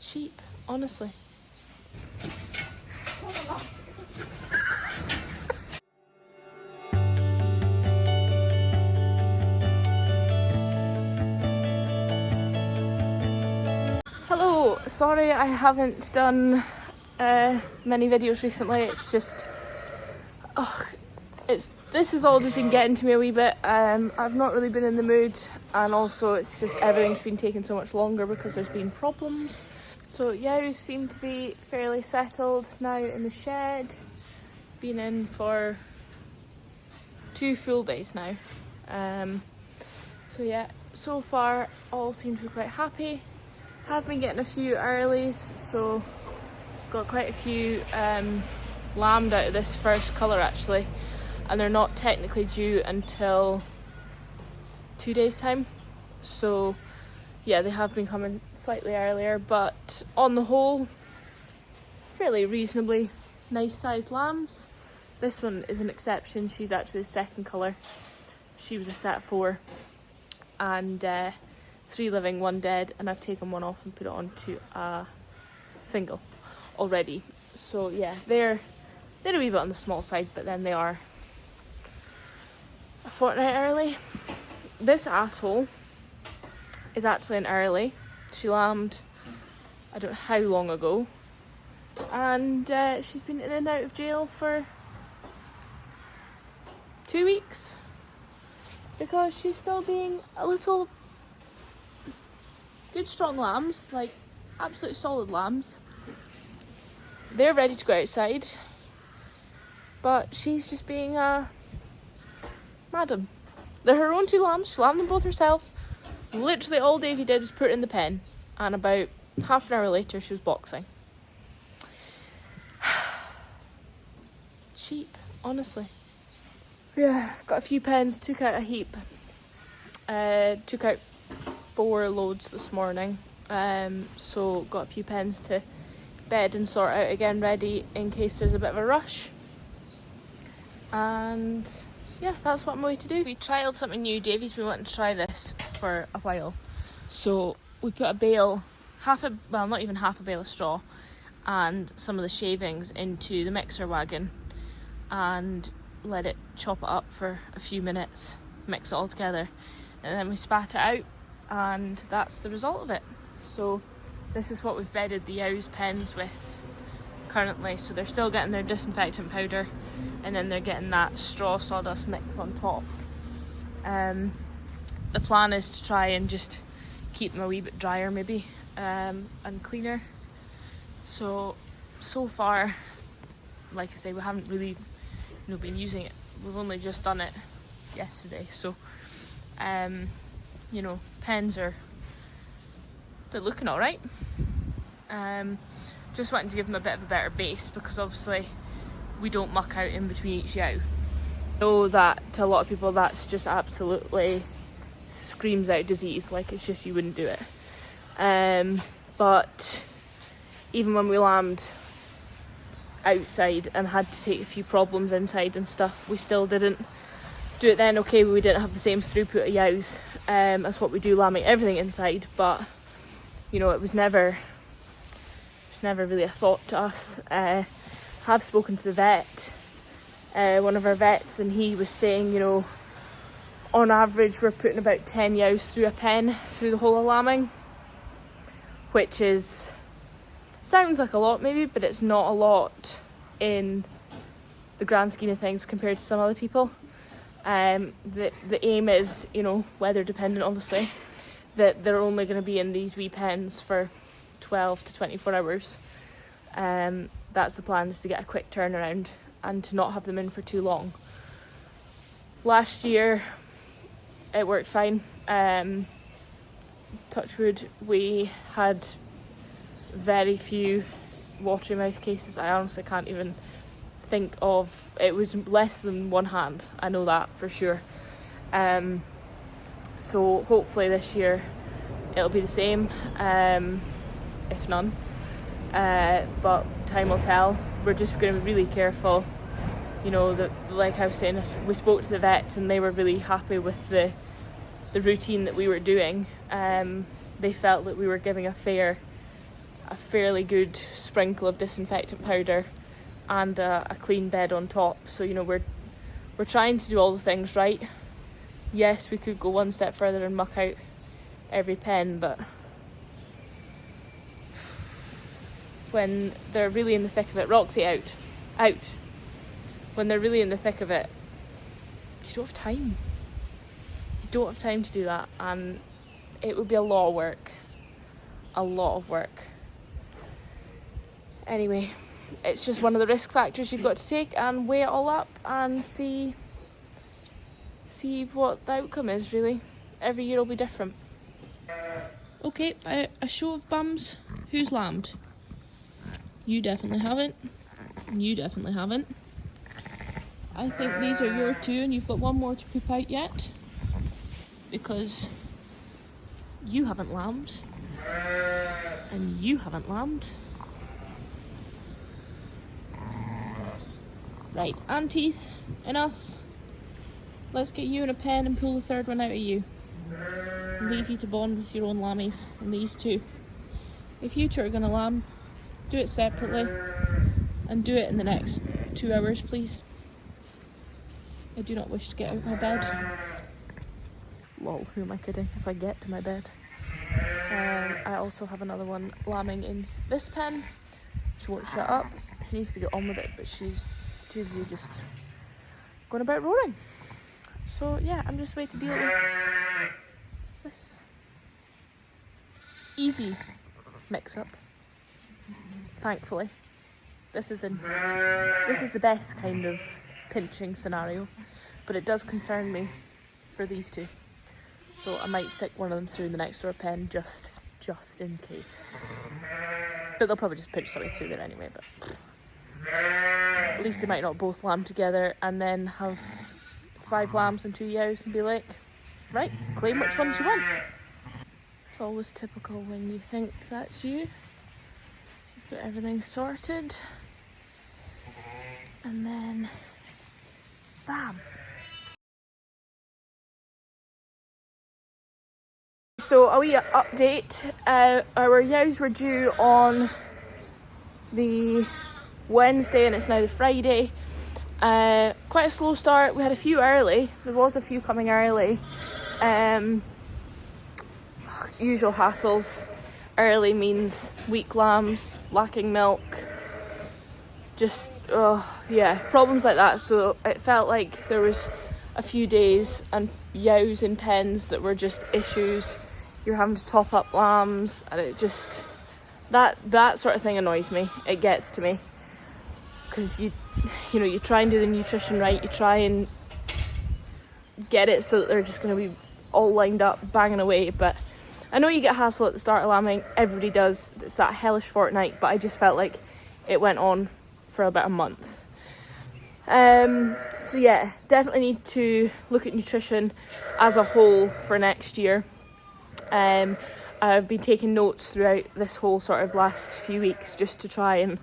Sheep, honestly. Hello, sorry I haven't done many videos recently. It's just, this has all just been getting to me a wee bit. I've not really been in the mood, and also it's just everything's been taking so much longer because there's been problems. So yows seem to be fairly settled now in the shed. Been in for 2 full days now. So yeah, so far all seem to be quite happy. Have been getting a few earlies, so got quite a few lambed out of this first colour actually, and they're not technically due until 2 days time. So yeah, they have been coming slightly earlier, but on the whole fairly reasonably nice sized lambs. This one is an exception. She's actually the second colour. She was a set 4, and 3 living, 1 dead, and I've taken 1 off and put it onto a single already. So yeah, they're a wee bit on the small side, but then they are a fortnight early. This asshole is actually an early. She lambed I don't know how long ago, and she's been in and out of jail for 2 weeks because she's still being a little good strong lambs, like absolute solid lambs. They're ready to go outside, but she's just being a madam. They're her own 2 lambs. She lambed them both herself. Literally all Davy did was put her in the pen, and about half an hour later she was boxing. Sheep, honestly. Yeah, got a few pens, took out a heap. Took out 4 loads this morning, so got a few pens to bed and sort out again, ready in case there's a bit of a rush. And yeah, that's what I'm going to do. We trialled something new. Davey's been wanting to try this for a while, so we put a bale, not even half a bale of straw, and some of the shavings into the mixer wagon and let it chop it up for a few minutes, mix it all together, and then we spat it out, and that's the result of it. So this is what we've bedded the yows' pens with currently. So they're still getting their disinfectant powder, and then they're getting that straw sawdust mix on top. The plan is to try and just keep them a wee bit drier maybe, and cleaner. So far, like I say, we haven't really been using it. We've only just done it yesterday, so pens are, they're looking all right. Just wanting to give them a bit of a better base, because obviously we don't muck out in between each yow. I know that to a lot of people that's just absolutely screams out disease, like it's just, you wouldn't do it. But even when we lambed outside and had to take a few problems inside and stuff, we still didn't do it then. Okay, we didn't have the same throughput of yows as what we do lambing everything inside, but it was never really a thought to us. Have spoken to the vet, one of our vets, and he was saying, on average we're putting about 10 yows through a pen through the whole of lambing, which sounds like a lot maybe, but it's not a lot in the grand scheme of things compared to some other people. The aim is, weather dependent obviously, that they're only going to be in these wee pens for 12 to 24 hours. That's the plan, is to get a quick turnaround and to not have them in for too long. Last year it worked fine. Touch wood, we had very few watery mouth cases. I honestly can't even think of, it was less than 1 hand, I know that for sure. So hopefully this year it'll be the same, if none, but time will tell. We're just going to be really careful, like I was saying, we spoke to the vets and they were really happy with the routine that we were doing. They felt that we were giving a fair a fairly good sprinkle of disinfectant powder and a clean bed on top. So, you know, we're trying to do all the things right. Yes, we could go one step further and muck out every pen, but when they're really in the thick of it, Roxy, out. When they're really in the thick of it, you don't have time. You don't have time to do that, and it would be a lot of work. A lot of work. Anyway, it's just one of the risk factors you've got to take and weigh it all up and see what the outcome is, really. Every year will be different. Okay, a show of bums. Who's lambed? You definitely haven't. You definitely haven't. I think these are your two, and you've got one more to poop out yet, because you haven't lambed, and you haven't lambed. Right, aunties, enough. Let's get you in a pen and pull the third one out of you. Leave you to bond with your own lammies, and these two. If you two are going to lamb, do it separately, and do it in the next 2 hours, please. I do not wish to get out of my bed. Lol, who am I kidding? If I get to my bed. I also have another one lambing in this pen. She won't shut up. She needs to get on with it, but she's too busy just going about roaring. So yeah, I'm just waiting to deal with this easy mix-up. Thankfully, this is the best kind of pinching scenario, but it does concern me for these two. So I might stick one of them through the next door pen just in case. But they'll probably just pinch something through there anyway. But at least they might not both lamb together and then have 5 lambs and 2 yows and be like, right, claim which ones you want. It's always typical when you think that's you. You've got everything sorted, and then bam. So a wee update, our yows were due on the Wednesday and it's now the Friday. Quite a slow start. We had a few early. There was a few coming early. Usual hassles. Early means weak lambs, lacking milk. Just, problems like that. So it felt like there was a few days and yows in pens that were just issues. You're having to top up lambs, and it just, that sort of thing annoys me. It gets to me. Because you try and do the nutrition right, you try and get it so that they're just going to be all lined up, banging away. But I know you get hassle at the start of lambing, everybody does. It's that hellish fortnight, but I just felt like it went on for about a month. So yeah, definitely need to look at nutrition as a whole for next year. I've been taking notes throughout this whole sort of last few weeks just to try and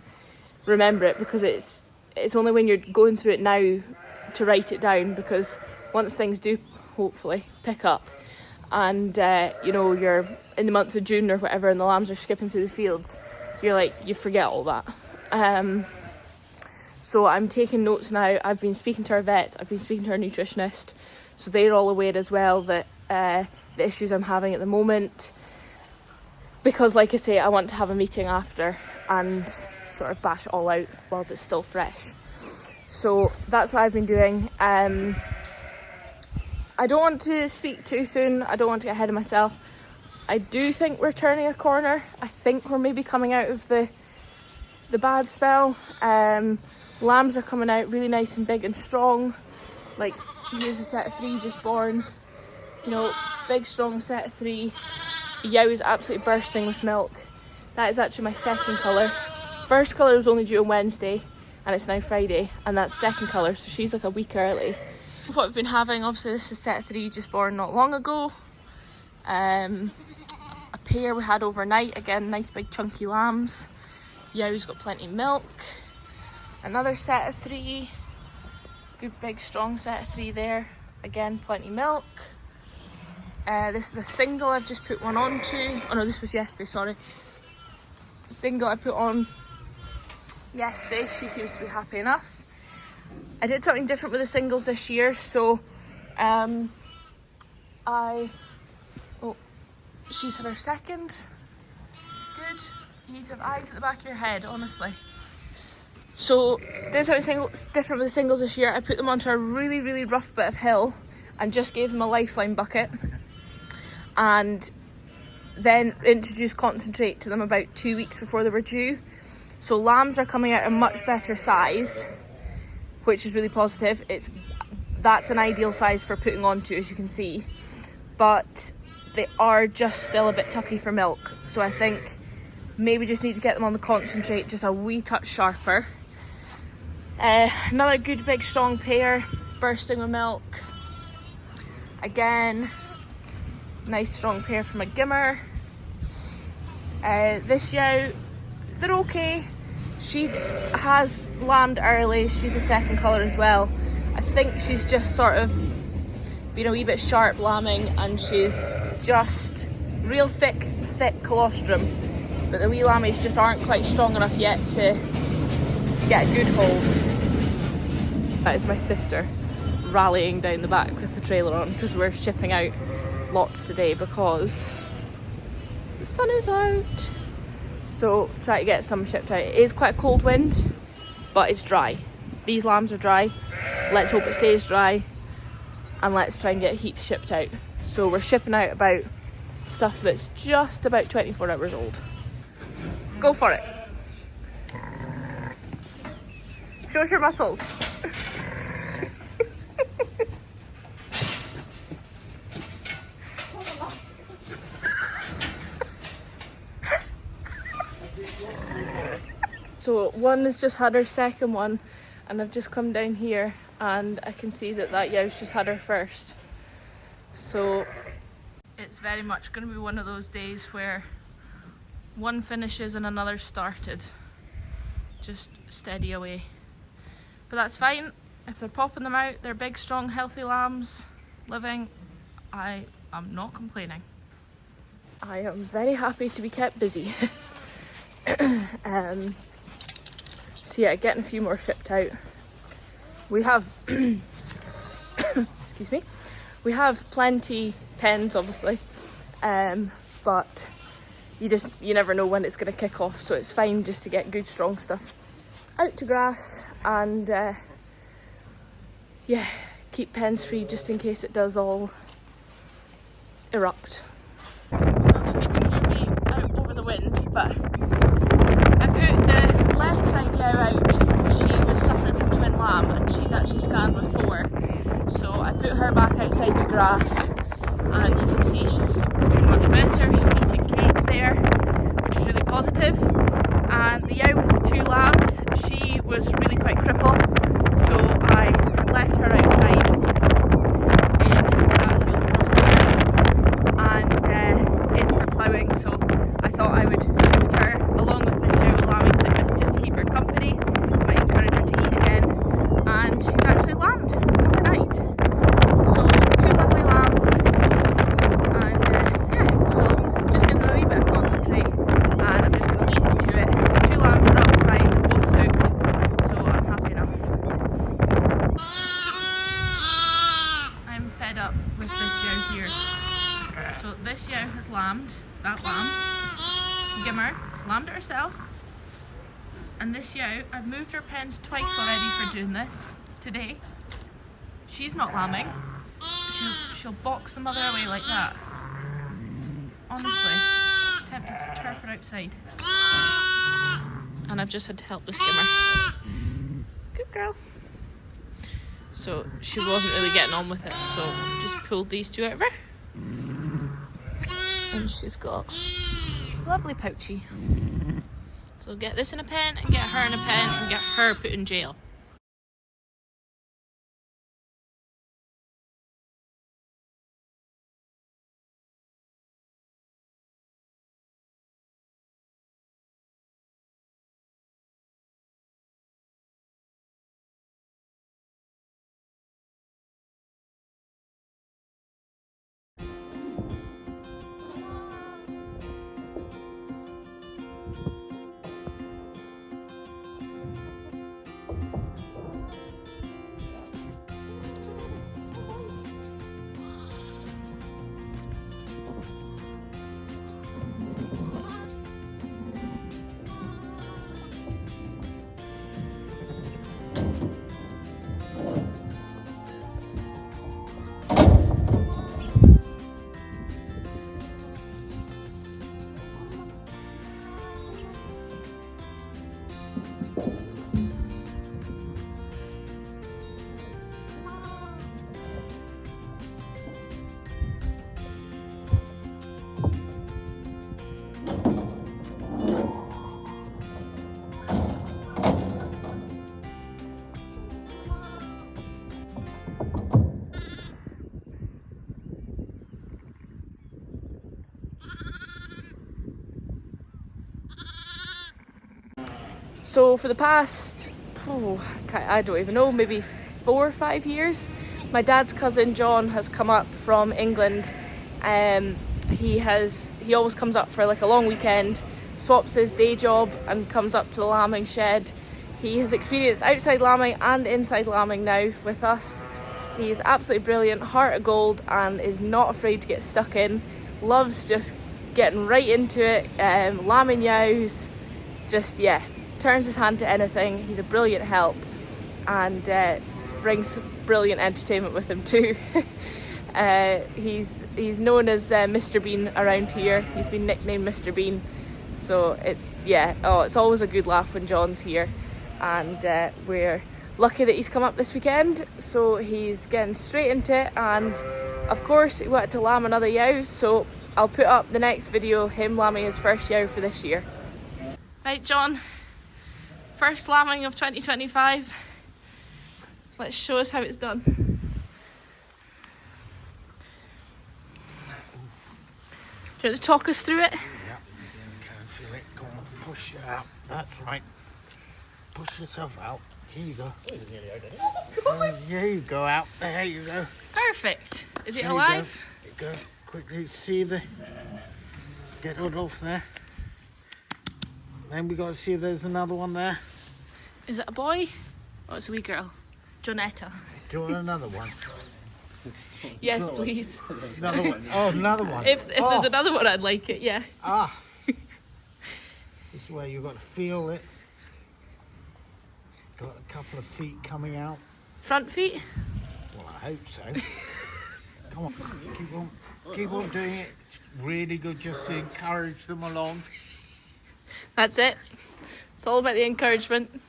remember it, because it's only when you're going through it now to write it down, because once things do hopefully pick up and you're in the month of June or whatever and the lambs are skipping through the fields, you're like, you forget all that. So I'm taking notes now. I've been speaking to our vets, I've been speaking to our nutritionist, so they're all aware as well that the issues I'm having at the moment, because like I say, I want to have a meeting after and sort of bash it all out whilst it's still fresh. So that's what I've been doing. I don't want to speak too soon. I don't want to get ahead of myself. I do think we're turning a corner. I think we're maybe coming out of the bad spell. Lambs are coming out really nice and big and strong. Like, here's a set of 3 just born. Big strong set of 3. The yow is absolutely bursting with milk. That is actually my second colour. First colour was only due on Wednesday and it's now Friday, and that's second colour, so she's like a week early. What we've been having, obviously this is set 3 just born not long ago. A pair we had overnight, again nice big chunky lambs. Yow's got plenty of milk. Another set of 3, good big strong set of 3 there, again plenty of milk. This is a single I've just put one onto. Oh no, this was yesterday, sorry. single I put on yesterday. She seems to be happy enough. I did something different with the singles this year, so she's had her second. Good. You need to have eyes at the back of your head, honestly. So did something different with the singles this year. I put them onto a really, really rough bit of hill and just gave them a lifeline bucket, and then introduced concentrate to them about 2 weeks before they were due. So lambs are coming out a much better size, which is really positive. That's an ideal size for putting onto, as you can see, but they are just still a bit tucky for milk. So I think maybe just need to get them on the concentrate just a wee touch sharper. Another good big strong pair, bursting with milk. Again, nice strong pair from a gimmer. This yow, they're okay. She has lambed early. She's a second colour as well. I think she's just sort of been a wee bit sharp lambing, and she's just real thick colostrum. But the wee lammies just aren't quite strong enough yet to get a good hold. That is my sister rallying down the back with the trailer on, because we're shipping out lots today because the sun is out. So try to get some shipped out. It is quite a cold wind, but it's dry. These lambs are dry. Let's hope it stays dry, and let's try and get heaps shipped out. So we're shipping out about stuff that's just about 24 hours old. Go for it. Show us your muscles. So one has just had her second one, and I've just come down here and I can see that yow's just had her first. So it's very much going to be one of those days where one finishes and another started. Just steady away. But that's fine. If they're popping them out, they're big, strong, healthy lambs living. I am not complaining. I am very happy to be kept busy. So yeah, getting a few more shipped out. We have, excuse me, we have plenty pens obviously, but you never know when it's going to kick off, so it's fine just to get good strong stuff out to grass, and yeah, keep pens free just in case it does all erupt. So I hope you can hear me out over the wind, but I put the left side yow out because she was suffering from twin lamb, and she's actually scanned with 4. So I put her back outside to grass, and you can see she's doing much better. She's eating cake there, which is really positive. And the yow with the 2 lambs, she was really quite crippled, so I left her outside in that field across there, and it's for ploughing, so I thought I would shift her along with this yow with lambing sickness just to keep her company. Might encourage her to eat again, and she's actually lambed overnight. So 2 lovely lambs, and yeah, so just getting a wee bit of concentrate, and I'm just going to leave them to it. The 2 lambs are up fine, both soaked, so I'm happy enough. I'm fed up with this yow here. So this yow has lambed, that lamb, Gimmer, lambed it herself, and this yow, I've moved her pens twice already for doing this today. She's not lambing. She'll box the mother away like that. Honestly, tempted to turf her outside. And I've just had to help this Gimmer. Good girl. So she wasn't really getting on with it, so just pulled these 2 out of her. And she's got a lovely pouchy. So get this in a pen, and get her in a pen, and get her put in jail. So for the past, I don't even know, maybe 4 or 5 years, my dad's cousin John has come up from England. He always comes up for like a long weekend, swaps his day job and comes up to the lambing shed. He has experienced outside lambing and inside lambing now with us. He's absolutely brilliant, heart of gold, and is not afraid to get stuck in. Loves just getting right into it, lambing yows, just turns his hand to anything. He's a brilliant help and brings brilliant entertainment with him too. He's known as Mr. Bean around here. He's been nicknamed Mr. Bean. So it's always a good laugh when John's here, and we're lucky that he's come up this weekend. So he's getting straight into it, and of course he wanted to lamb another yow, so I'll put up the next video, him lambing his first yow for this year. Right, John, first lambing of 2025. Let's show us how it's done. Do you want to talk us through it? Yeah, you can feel it. Go on, push it out. That's right. Push yourself out. Here you go. Here you go out. There you go. Perfect. Is it There alive? You go. Quickly see the. Get it off there. Then we got to see if there's another one there. Is it a boy? Oh, it's a wee girl. Jonetta. Do you want another one? Yes, please. Another one. Oh, another one. If there's another one, I'd like it, yeah. Ah. This is where you've got to feel it. Got a couple of feet coming out. Front feet? Well, I hope so. Come on, keep on doing it. It's really good just to encourage them along. That's it. It's all about the encouragement.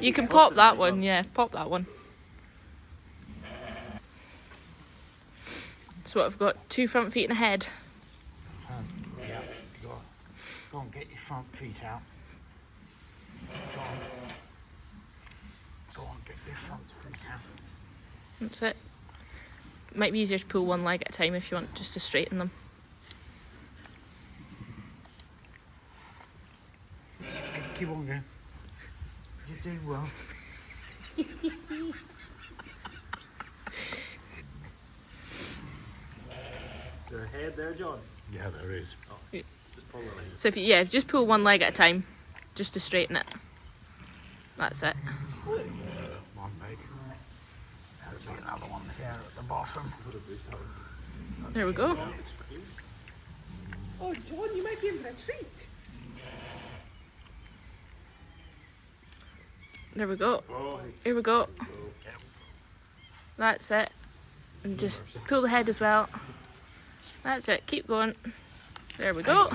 You can pop that one, yeah, pop that one. So what, I've got 2 front feet and a head. Yeah, go on, get your front feet out. Go on, get your front feet out. That's it. Might be easier to pull one leg at a time if you want just to straighten them. Keep on going. You're doing well. Is there a head there, John? Yeah, there is. Oh, just pull the leg. So if you, just pull one leg at a time, just to straighten it. That's it. One leg. There's another one here at the bottom. There we go. Oh, John, you might be in for a treat. There we go. Here we go. That's it. And just pull the head as well. That's it. Keep going. There we go.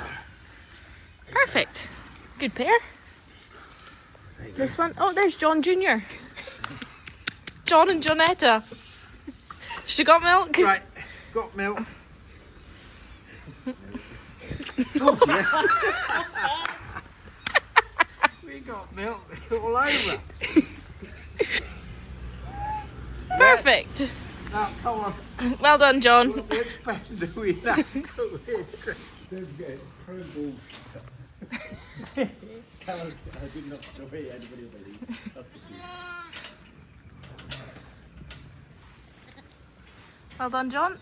Perfect. Good pair. This one. Oh, there's John Jr. John and Jonetta. She got milk? Right, got milk. Oh, yeah. We got milk all over. Perfect. Now, come on. Well done, John. Which better do we have? Don't get pro bullshit. I did not know anybody will believe. That's the truth. Well done, John.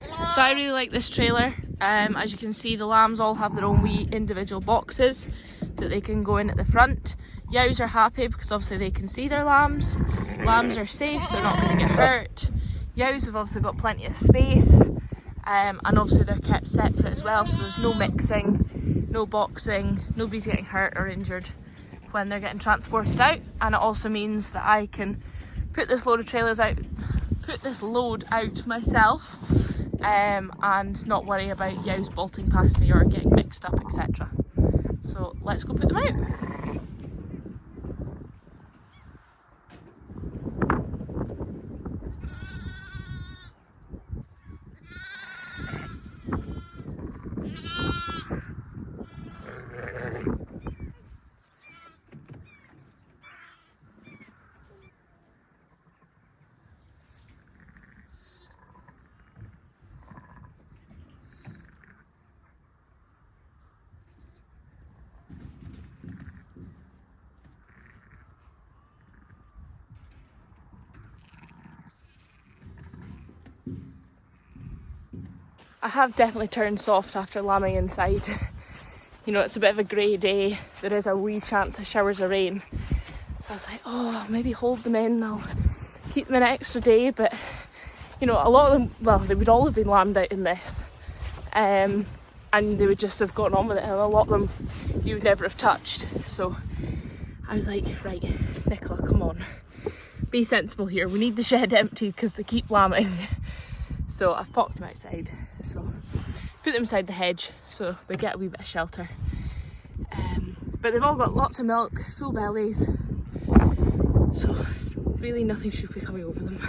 So I really like this trailer. As you can see, the lambs all have their own wee individual boxes that they can go in at the front. Yows are happy because obviously they can see their lambs. Lambs are safe, they're not going to get hurt. Yows have obviously got plenty of space, and obviously they're kept separate as well, so there's no mixing, no boxing, nobody's getting hurt or injured when they're getting transported out. And it also means that I can put this load out myself, and not worry about yows bolting past me or getting mixed up, etc. So let's go put them out. I have definitely turned soft after lambing inside. You know, it's a bit of a grey day. There is a wee chance of showers of rain. So I was like, oh, maybe hold them in. I'll keep them an extra day. But, you know, a lot of them, well, they would all have been lambed out in this. And they would just have gone on with it. And a lot of them you would never have touched. So I was like, right, Nicola, come on. Be sensible here. We need the shed empty because they keep lambing. So I've popped them outside. So put them inside the hedge so they get a wee bit of shelter. But they've all got lots of milk, full bellies. So really nothing should be coming over them.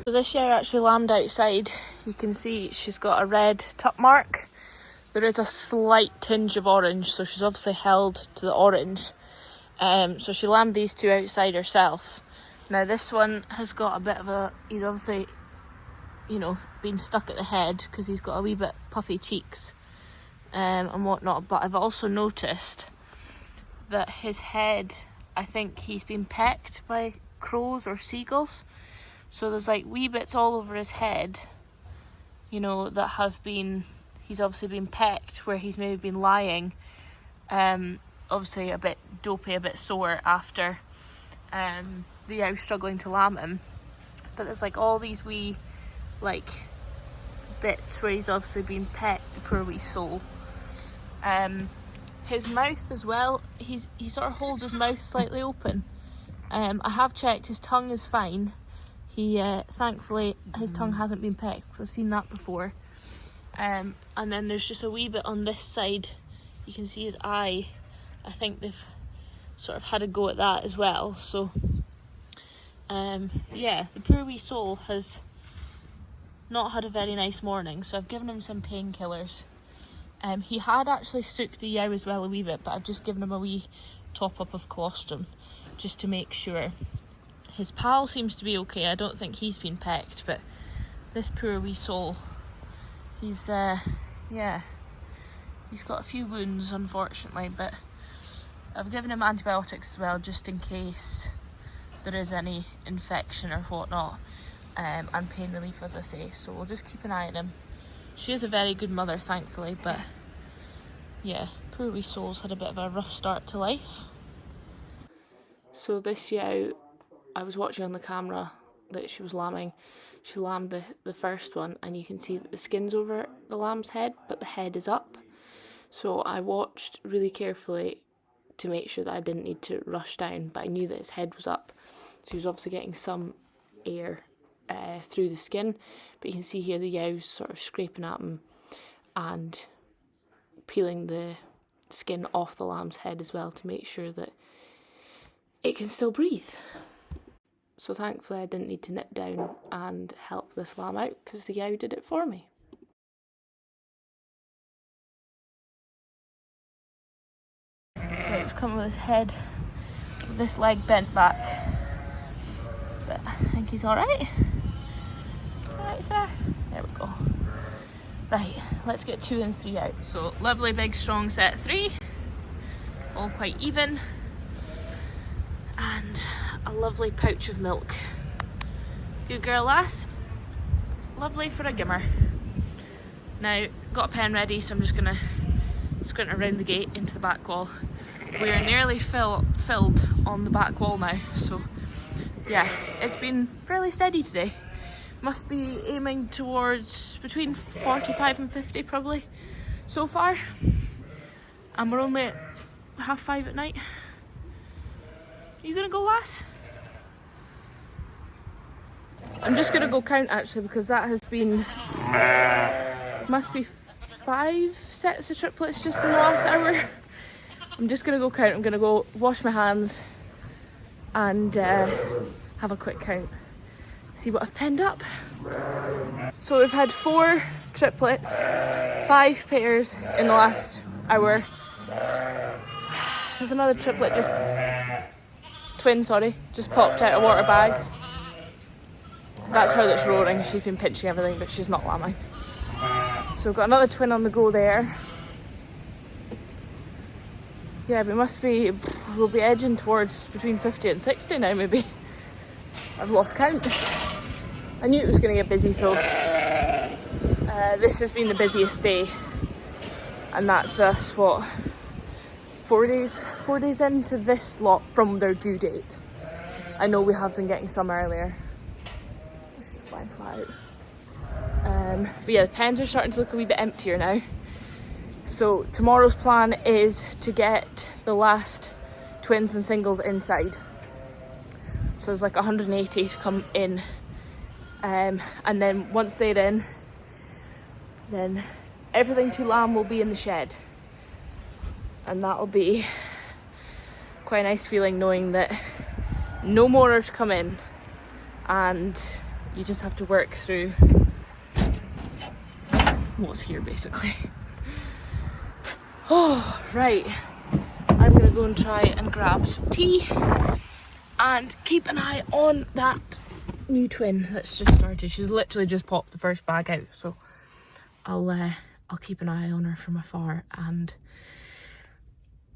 So this year actually lambed outside. You can see she's got a red tuck mark. There is a slight tinge of orange, so she's obviously held to the orange. So she lambed these two outside herself. Now this one has got a bit of a, he's obviously, you know, been stuck at the head because he's got a wee bit puffy cheeks and whatnot. But I've also noticed that his head, I think he's been pecked by crows or seagulls. So there's like wee bits all over his head, you know, that have been, he's obviously been pecked where he's maybe been lying. Obviously a bit dopey, a bit sore after the ewe struggling to lamb him. But there's like all these wee like bits where he's obviously been pecked, the poor wee soul. His mouth as well, he sort of holds his mouth slightly open. I have checked, his tongue is fine. He thankfully his tongue hasn't been pecked because I've seen that before. And then there's just a wee bit on this side, you can see his eye. I think they've sort of had a go at that as well. So yeah, the poor wee soul has not had a very nice morning, so I've given him some painkillers. He had actually soaked the yow as well a wee bit, but I've just given him a wee top up of colostrum just to make sure. His pal seems to be okay. I don't think he's been pecked, but this poor wee soul, he's yeah, he's got a few wounds unfortunately, but I've given him antibiotics as well just in case there is any infection or whatnot, and pain relief as I say, so we'll just keep an eye on him. She is a very good mother thankfully, but yeah, poor wee soul's had a bit of a rough start to life. So this yow, I was watching on the camera that she was lambing. She lambed the first one and you can see that the skin's over the lamb's head but the head is up. So I watched really carefully to make sure that I didn't need to rush down, but I knew that his head was up. So he was obviously getting some air through the skin, but you can see here the yow's sort of scraping at him and peeling the skin off the lamb's head as well to make sure that it can still breathe. So thankfully I didn't need to nip down and help this lamb out because the yow did it for me. So he's come with his head, with this leg bent back, but I think he's alright. Alright sir, there we go. Right, let's get 2 and 3 out. So lovely big strong set 3, all quite even, and a lovely pouch of milk. Good girl lass, lovely for a gimmer. Now got a pen ready, so I'm just gonna sprint around the gate into the back wall. We are nearly filled on the back wall now, so yeah, it's been fairly steady today. Must be aiming towards between 45 and 50 probably so far, and we're only at 5:30 at night. Are you gonna go lass? I'm just gonna go count actually because that has been, must be 5 sets of triplets just in the last hour. I'm just gonna go count. I'm gonna go wash my hands and have a quick count, see what I've penned up. So we've had 4 triplets, 5 pairs in the last hour. There's another triplet, twin, just popped out a water bag. That's her that's roaring. She's been pinching everything, but she's not lambing. So we've got another twin on the go there. Yeah, we'll be edging towards between 50 and 60 now maybe. I've lost count. I knew it was going to get busy, so This has been the busiest day, and that's us, what, 4 days into this lot from their due date. I know we have been getting some earlier. Let's just lie flat out. But yeah, the pens are starting to look a wee bit emptier now. So tomorrow's plan is to get the last twins and singles inside. So there's like 180 to come in. And then once they're in, then everything to lamb will be in the shed. And that'll be quite a nice feeling, knowing that no more are to come in and you just have to work through what's here basically. Oh, right. I'm gonna go and try and grab some tea and keep an eye on that new twin that's just started. She's literally just popped the first bag out, so I'll keep an eye on her from afar and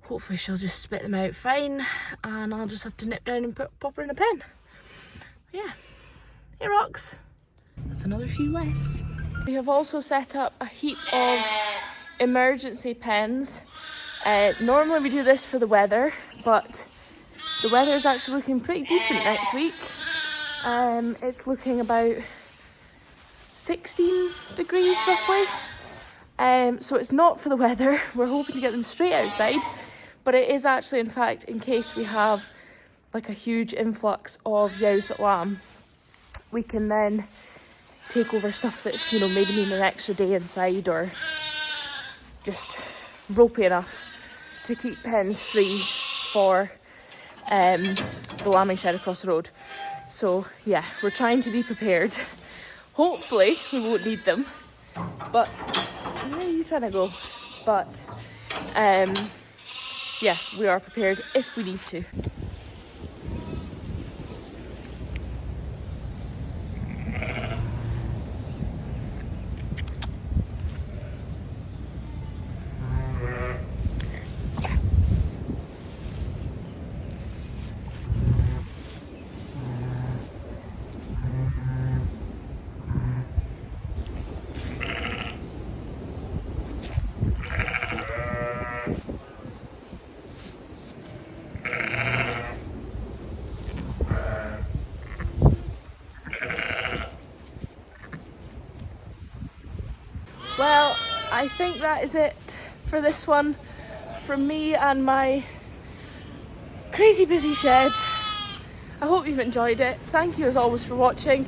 hopefully she'll just spit them out fine, and I'll just have to nip down and pop her in a pen. Yeah, it rocks. That's another few less. We have also set up a heap of emergency pens. Normally we do this for the weather, but the weather is actually looking pretty decent next week. It's looking about 16 degrees roughly. So it's not for the weather. We're hoping to get them straight outside, but it is actually, in fact, in case we have like a huge influx of yows that lamb, we can then take over stuff that's, you know, maybe needing an extra day inside, or just ropey enough to keep pens free for the lambing shed across the road. So yeah, we're trying to be prepared. Hopefully we won't need them, but where are you trying to go? But yeah, we are prepared if we need to. Well, I think that is it for this one from me and my crazy busy shed. I hope you've enjoyed it. Thank you as always for watching.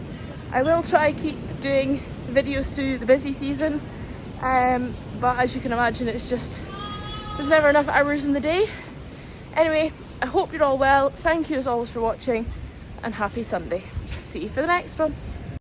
I will try keep doing videos through the busy season, but as you can imagine, it's just, there's never enough hours in the day. Anyway, I hope you're all well. Thank you as always for watching, and happy Sunday. See you for the next one.